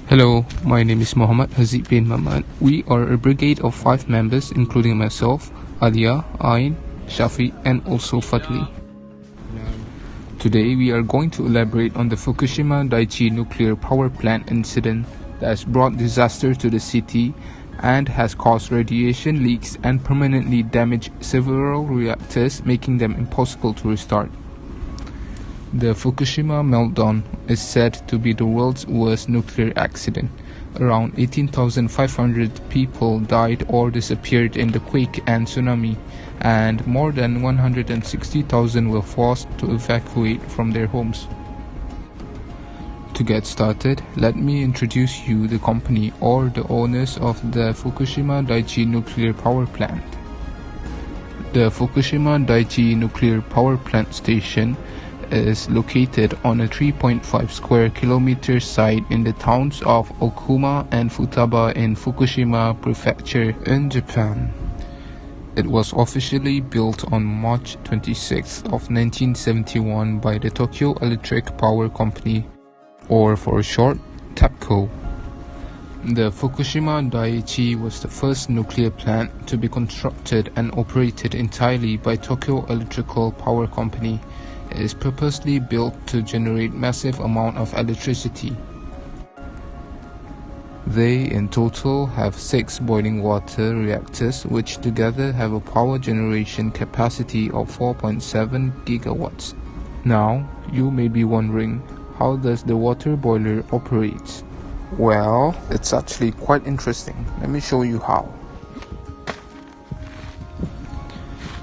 Hello, my name is Mohammed Hazib bin Mahmad. We are a brigade of 5 members including myself, Alia, Ain, Shafi and also Fadli. Today we are going to elaborate on the Fukushima Daiichi nuclear power plant incident that has brought disaster to the city and has caused radiation leaks and permanently damaged several reactors, making them impossible to restart. The Fukushima meltdown is said to be the world's worst nuclear accident. Around 18,500 people died or disappeared in the quake and tsunami, and more than 160,000 were forced to evacuate from their homes. To get started, let me introduce you the company or the owners of the Fukushima Daiichi nuclear power plant. The Fukushima Daiichi nuclear power plant station is located on a 3.5 square kilometer site in the towns of Okuma and Futaba in Fukushima Prefecture in Japan. It was officially built on March 26 of 1971 by the Tokyo Electric Power Company, or for short, TEPCO. The Fukushima Daiichi was the first nuclear plant to be constructed and operated entirely by Tokyo Electrical Power Company. It is purposely built to generate massive amount of electricity. They in total have 6 boiling water reactors which together have a power generation capacity of 4.7 gigawatts. Now, you may be wondering, how does the water boiler operate? Well, it's actually quite interesting. Let me show you how.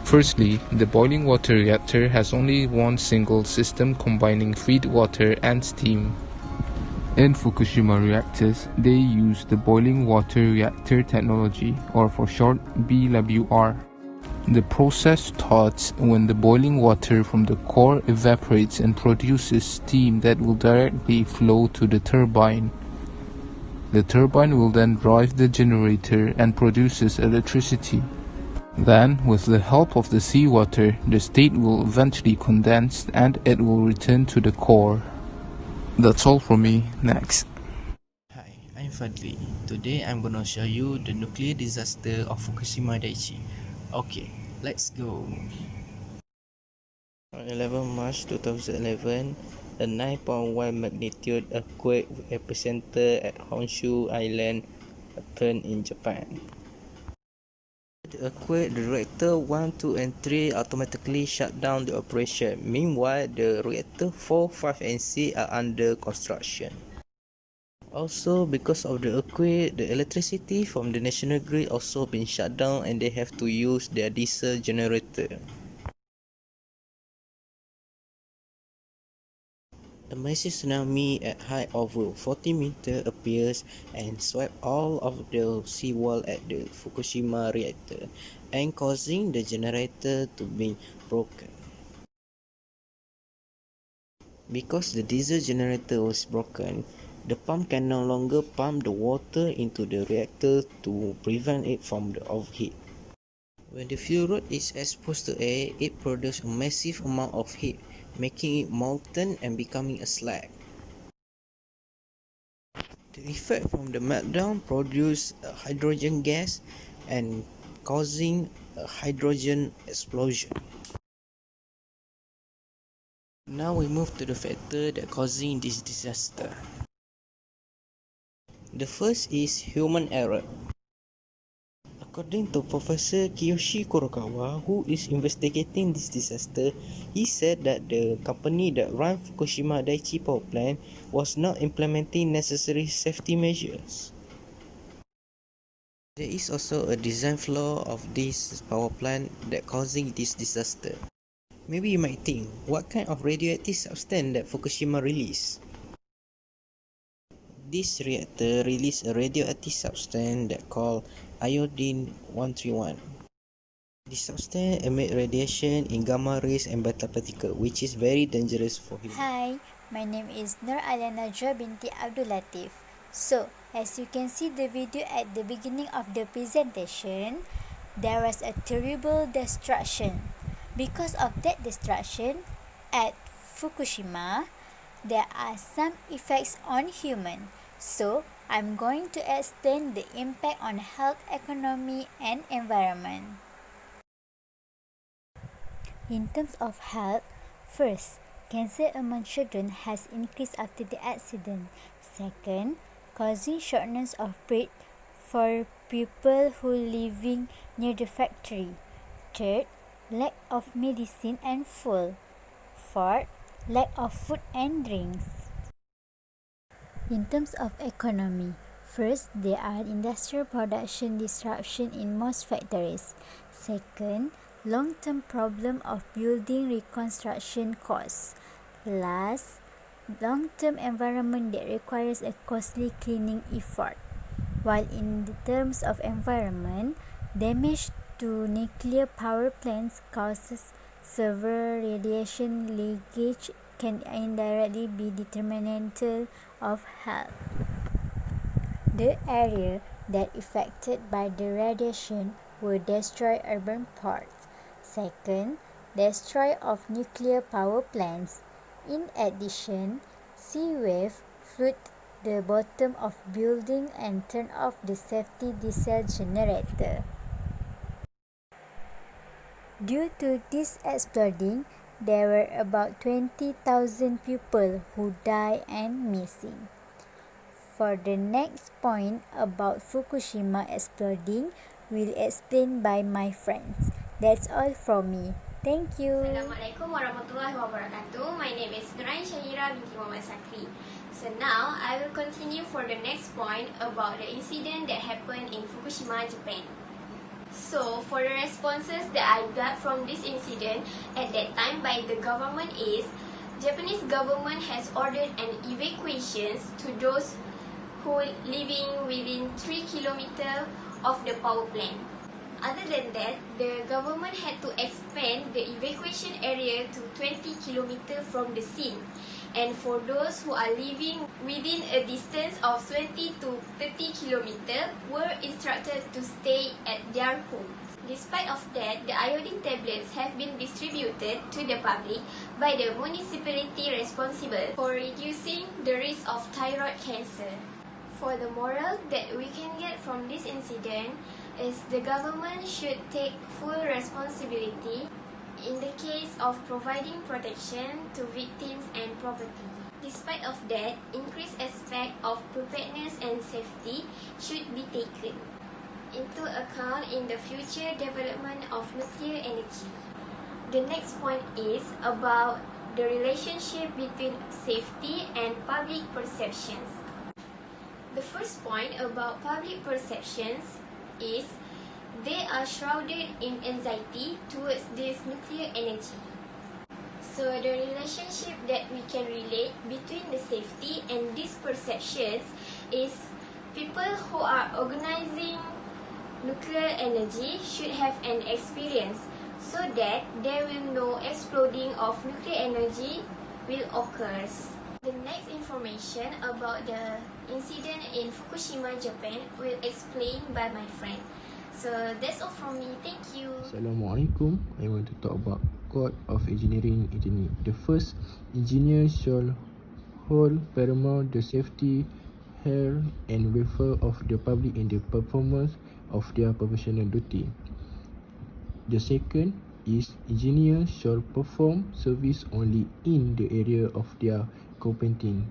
Firstly, the boiling water reactor has only one single system combining feed water and steam. In Fukushima reactors, they use the boiling water reactor technology, or for short, BWR. The process starts when the boiling water from the core evaporates and produces steam that will directly flow to the turbine. The turbine will then drive the generator and produces electricity. Then, with the help of the seawater, the state will eventually condense and it will return to the core. That's all from me. Next. Hi, I'm Fadli. Today I'm gonna show you the nuclear disaster of Fukushima Daiichi. Okay, let's go. On 11 March 2011, a 9.1 magnitude earthquake with epicenter at Honshu Island occurred in Japan. The earthquake, the reactor 1, 2 and 3 automatically shut down the operation. Meanwhile, the reactor 4, 5 and 6 are under construction. Also, because of the earthquake, the electricity from the national grid also been shut down and they have to use their diesel generator. A massive tsunami at height over 40 meters appears and swept all of the seawall at the Fukushima reactor and causing the generator to be broken. Because the diesel generator was broken, the pump can no longer pump the water into the reactor to prevent it from the overheat. When the fuel rod is exposed to air, it produces a massive amount of heat, making it molten and becoming a slag. The effect from the meltdown produces a hydrogen gas and causing a hydrogen explosion. Now we move to the factor that causing this disaster. The first is human error. According to Professor Kiyoshi Kurokawa, who is investigating this disaster, he said that the company that ran Fukushima Daiichi power plant was not implementing necessary safety measures. There is also a design flaw of this power plant that causing this disaster. Maybe you might think, what kind of radioactive substance that Fukushima released? This reactor released a radioactive substance that called iodine-131. This substance emits radiation in gamma rays and beta particles, which is very dangerous for humans. Hi, my name is Nur Aliana Najwa binti Abdul Latif. So, as you can see the video at the beginning of the presentation, there was a terrible destruction. Because of that destruction, at Fukushima, there are some effects on human. So, I'm going to explain the impact on health, economy, and environment. In terms of health, first, cancer among children has increased after the accident. Second, causing shortness of breath for people who living near the factory. Third, lack of medicine and food. Fourth, lack of food and drinks. In terms of economy, first, there are industrial production disruption in most factories. Second, long-term problem of building reconstruction costs. Last, long-term environment that requires a costly cleaning effort. While in the terms of environment, damage to nuclear power plants causes severe radiation leakage can indirectly be detrimental of health. The area that affected by the radiation will destroy urban parts. Second, destroy of nuclear power plants. In addition, sea wave flood the bottom of building and turn off the safety diesel generator. Due to this exploding, there were about 20,000 people who died and missing. For the next point about Fukushima exploding, will explain by my friends. That's all from me. Thank you. Assalamualaikum warahmatullahi wabarakatuh. My name is Nurain Syahira binti Muhammad Sakri. So now I will continue for the next point about the incident that happened in Fukushima, Japan. So for the responses that I got from this incident at that time by the government is, Japanese government has ordered an evacuations to those who living within 3 kilometers of the power plant. Other than that, the government had to expand the evacuation area to 20 kilometers from the scene. And for those who are living within a distance of 20 to 30 kilometers, were instructed to stay at their homes. Despite of that, the iodine tablets have been distributed to the public by the municipality responsible for reducing the risk of thyroid cancer. For the moral that we can get from this incident is the government should take full responsibility in the case of providing protection to victims and property. Despite of that, increased aspect of preparedness and safety should be taken into account in the future development of nuclear energy. The next point is about the relationship between safety and public perceptions. The first point about public perceptions is they are shrouded in anxiety towards this nuclear energy. So the relationship that we can relate between the safety and these perceptions is people who are organizing nuclear energy should have an experience so that there will no exploding of nuclear energy will occur. The next information about the incident in Fukushima, Japan will explain by my friend. So that's all from me. Thank you. Assalamualaikum. I want to talk about Code of Engineering. The first engineer shall hold paramount the safety, health and welfare of the public in the performance of their professional duty. The second is engineers shall perform service only in the area of their competence.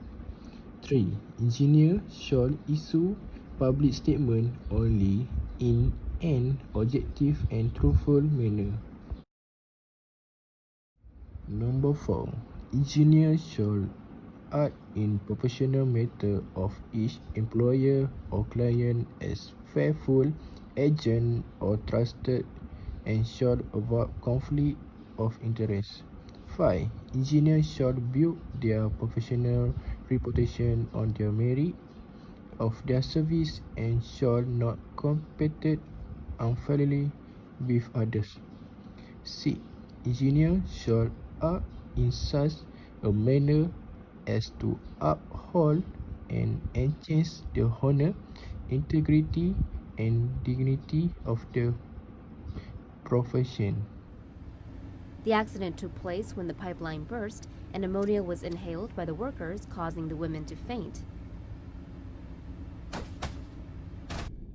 3. Engineer shall issue public statement only in an objective and truthful manner. Number 4. Engineer shall act in professional matter of each employer or client as faithful agent or trusted and shall avoid conflict of interest. 5. Engineers shall build their professional reputation on the merit of their service and shall not compete unfairly with others. 6. Engineers shall act in such a manner as to uphold and enhance the honor, integrity and dignity of the profession. The accident took place when the pipeline burst and ammonia was inhaled by the workers, causing the women to faint.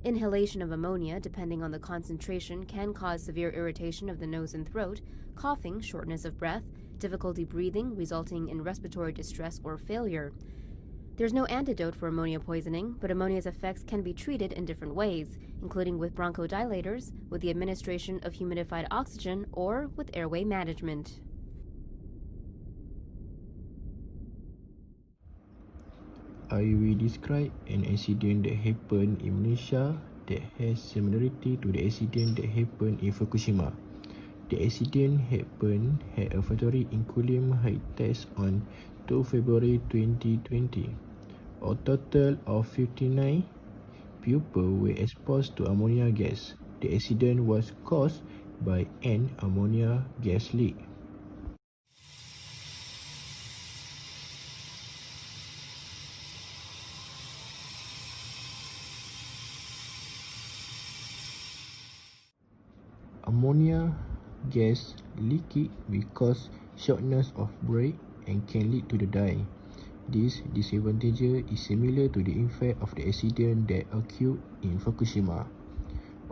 Inhalation of ammonia, depending on the concentration, can cause severe irritation of the nose and throat, coughing, shortness of breath, difficulty breathing, resulting in respiratory distress or failure. There's no antidote for ammonia poisoning, but ammonia's effects can be treated in different ways, including with bronchodilators, with the administration of humidified oxygen, or with airway management. I will describe an accident that happened in Malaysia that has similarity to the accident that happened in Fukushima. The accident happened at a factory in Kulim Heights on 2 February 2020. A total of 59 people were exposed to ammonia gas. The accident was caused by an ammonia gas leak. Ammonia gas leakage will cause shortness of breath and can lead to the die. This disadvantage is similar to the effect of the accident that occurred in Fukushima.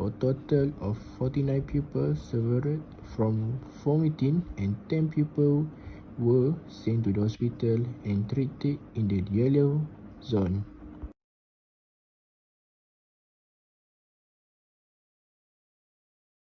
A total of 49 people suffered from vomiting and 10 people were sent to the hospital and treated in the yellow zone.